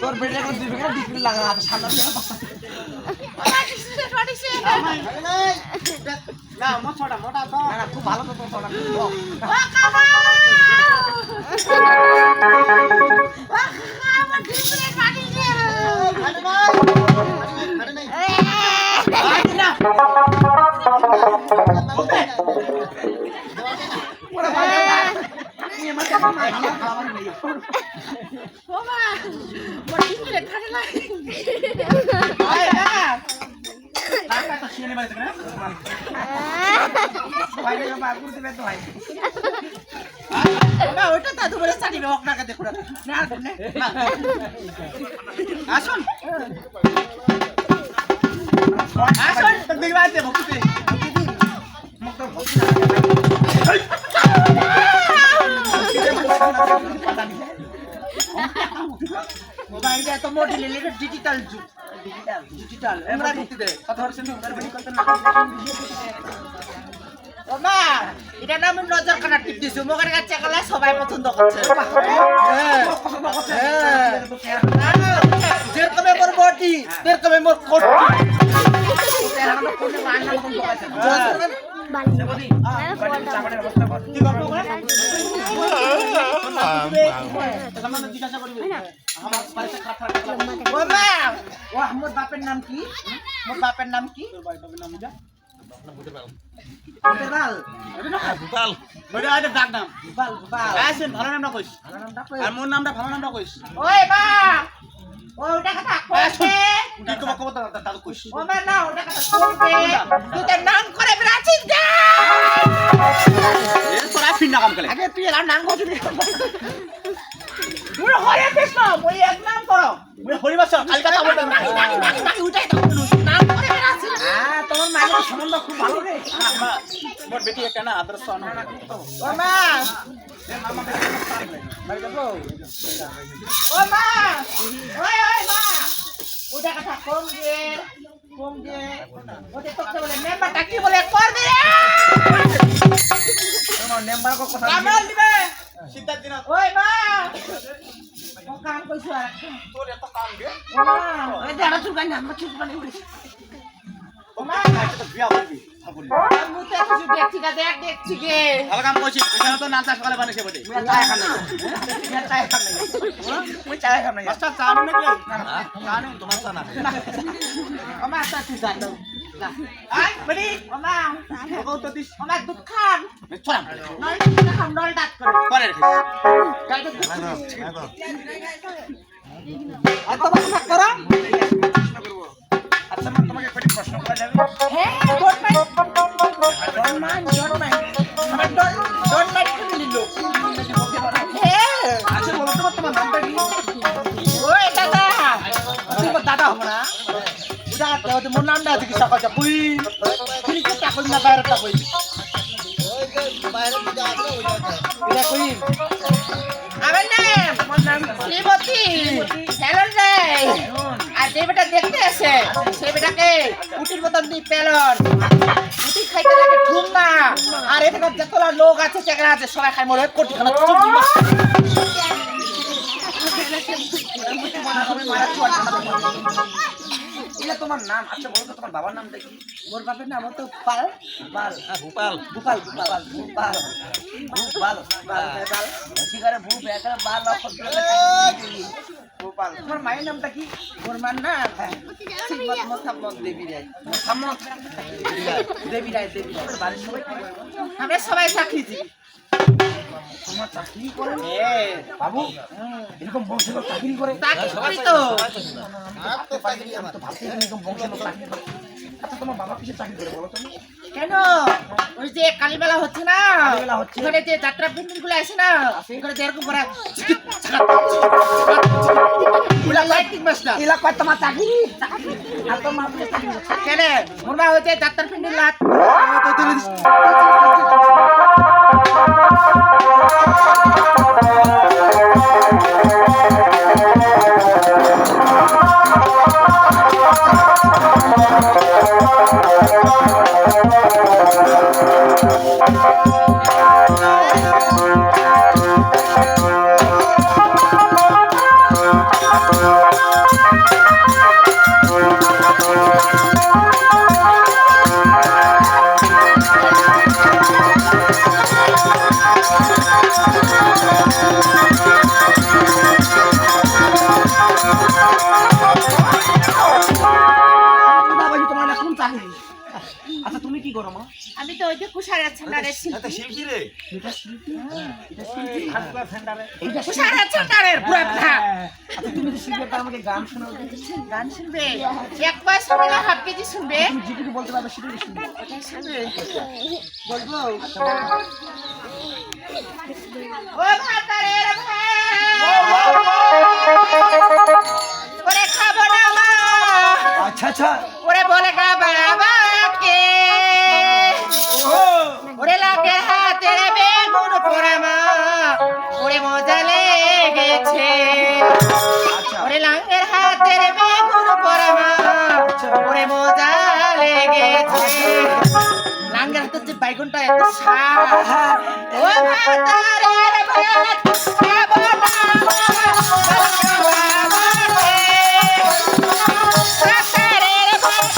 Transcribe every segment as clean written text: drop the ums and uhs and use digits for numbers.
তোর বেটে করে দিবি না ডিসপ্লে লাগা সামনে না মোটা মোটা তো না খুব ভালো তো তোটা ও কাকা আমার ডিসপ্লে পাঠিয়ে আরে ভাই আরে নাই আরে না ওরে ভাই ये मत खाना खाना नहीं बाबा बड़ी ले खाने ला आए ना काका तो छीने मारे ना भाई ने बाबू से तो भाई बाबा ওটা তা তো বলে সাটি বেক না কা দেখো না না আসুন আসুন তো দিবা দে বকুতে মুখ তো বকুতে মোবাইল এটা তো মোটি ले ले डिजिटल डिजिटल আমরা করতে দে কথা হচ্ছে না আমরা বলি করতে না ও মা এটা নাম নজর কাটা টিপ দিছো মোগের কাছে গেলে সবাই পছন্দ করছে যেরকম মোর বডি যেরকম মোর কোট এটা আমরা কোনে মান নাম কোন বকাছে বালি চাকরির অবস্থা কর কি গল্প করে তোমাদের জিজ্ঞাসা করবি আমার বাড়িতে খাতা ও মা ও মোর বাপের নাম কি মোর বাপের নাম কি তোর বাপের নাম যা বুঝাল বুঝাল বড় আইতে ডাক নাম বুঝাল বুঝাল আসেন ভালো নামটা কইস ভালো নামটা কই আর মোর নামটা ভালো নামটা কইস ওই মা ওটা কথা কইছে কি কব কব দাদু কইস ও মা না ওটা কথা কইছে তুই তো নাম করে বিরাছিস দে এ তোরা ফিনা কাম করে আগে তুই এর নাম কইছিস তুই হরে কৃষ্ণ মই এক নাম করো মই হরিবাস কালকা আমার নাম উঠাই দাও নাম করে বিরাছিস তোমার মায়ের সম্বন্ধ খুব ভালো রে মোর বেটি একটা না আদর্শ না ও মা এ মামা বাড়ি যাব ও মা ওই ওই মা ওটা কথা কম দে ওটা তো বলে মেম্বারটা কি বলে কর দে তোমার মেম্বার কো কথা কামাল দিবে সিদ্ধার্থ দিন ওই মা ও কাম কইছ তোর এত কাম দে ও মা ওই দাঁড়া চুকাই না আমরা চুকাই না ও মা এটা তো বিয়া করবি বলি মুতে কিছু দেখছি কা দেখছি গে ভালো কাম করছিস এখানে তো নাচা সকালে বানিয়েছে বটে মুই চাই খান না মুই চাই খান না মাস্টার চা নেই নাকি চা নেই তোমার চা না আমা তা তুই যা যা আই বলি আমা ওগো তো দিস আমা দুধ খান ছড়া নল খাম নল ডাক করে পরে রেখে কাই তো দুধ আর তোমার থাক করো আচ্ছা মা তোমাকে একটা প্রশ্ন করা যাবে হ্যাঁ ডোন্ট মাইন্ড আমার ডোন্ট মাইন্ড করে নিল হ্যাঁ আচ্ছা বলো তোমার নামটা কি ওই দাদা তোমার দাদা হবে না দাদা তো মোর নামটা আছে কি সকাল পুই তুমি কি তা কই না বাইরেটা কই এটা কই আমার নাম শ্রীমতী হ্যালো রে আর যে বেটা দেখতে আসে সে বেটাকে উটির মতন দি পেলন উটি খাইতে লাগে ঠুম না আর এখানে যতলা লোক আছে চেকরা আছে সবাই খাই মরে কোটি খানা চুপ এটা তোমার নাম আচ্ছা বলো তো তোমার বাবার নামটা কি মোর বাপের নাম তো পাল গোপাল গোপাল গোপাল গোপাল গোপাল গোপাল গোপাল ঠিক আছে ভূ বেকার বাল গোপাল তোমার মায়ের নামটা কি মোর মান না শ্রীমত মোহাম্মদ দেবী রায় মোহাম্মদ দেবী রায় দেবী রায় বাড়ির সবাই আমরা সবাই চাকরিজীবী তোমার চাকরি করে হ্যাঁ বাবু এরকম বংশের লোক চাকরি করে চাকরি তো এরকম বংশের লোক চাকরি করে আচ্ছা তোমার বাবা কিসের চাকরি করে বলো তুমি কেন ওই যে কালীমেলা হচ্ছে না কালীমেলা হচ্ছে। ওখানে যে যাত্রা প্যান্ডেল গুলো আছে না ওখানে যে এরকম করে লাইটিং মাস্টার এলাকায় তোমার চাকরি আর তোমার চাকরি কেন মোর মা হচ্ছে যাত্রার প্যান্ডেল লাট তোমার এখন চাকরি আচ্ছা তুমি কি করো মা আমি তো ওই যে কুষারের ছান্ডারের শিল্পী শিল্পী রে এটা শিল্পী এটা শিল্পী হাতলা ফেন্ডারে এইটা কুষারের ছান্ডারের পুরো ভাগ আচ্ছা তুমি যে শিল্পী তা আমাকে গান শোনাও গান শুনবে এক পাশ শুনবে না হাফ কেজি শুনবে তুমি যেটুকু বলতে পারবে সেটুকু শুনবে ওটাই শুনবে বলবো ও ভাতারের ভাই ওরে খাবো না মা আচ্ছা আচ্ছা ওরে বলে গা বাবাকে ওরে লাগে হাতের বেগুন পোড়া মা ওরে মজা লেগেছে ওরে লাঙ্গের হাতের বেগুন পোড়া মা ওরে মজা লেগেছে লাঙ্গের হাতের যে বাইগুনটা এত স্বাদ ও ভাতারের ভাত খাবো না ভাতারের ভাত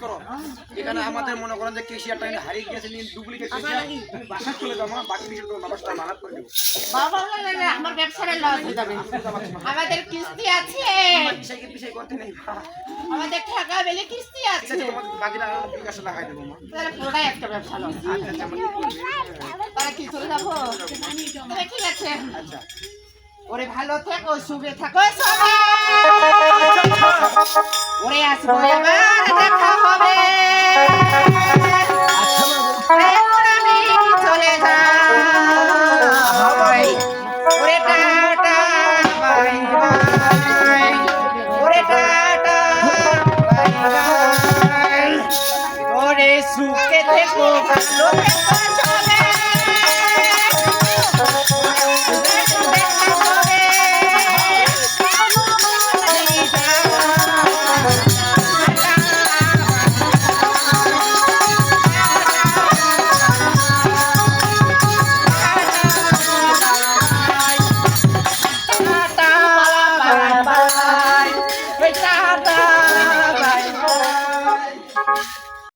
করো, এখানে আমাদের মনে করেন যে কেশিয়ারটা হারিয়ে গেছে, ডুপ্লিকেট কেশিয়ার, তুমি বাসায় চলে যাও, বাকি বিষয় তোমার ব্যবস্থা মারাত করে দেবো। বাবা না, আমার ব্যবসার লস হয়ে যাবে। আমাদের কিস্তি আছে, বিষয় করতে নেই, আমাদের টাকা বেলে কিস্তি আছে, বাকিটা বিকাশে লাগাই দেবো মা। তাহলে পুরোটাই একটা ব্যবসা লস। তাহলে কি চলে যাবো? তবে ঠিক আছে, আচ্ছা ওরে ভালো থেকো, শুভে থাকো সবাই। ওরে আসবো এবার দেখা হবে, এখন আমি চলে যাই। ওরে টাটা বাই বাই, ওরে টাটা বাই বাই, ওরে সুখে থেকো, ভালো থেকো সবাই।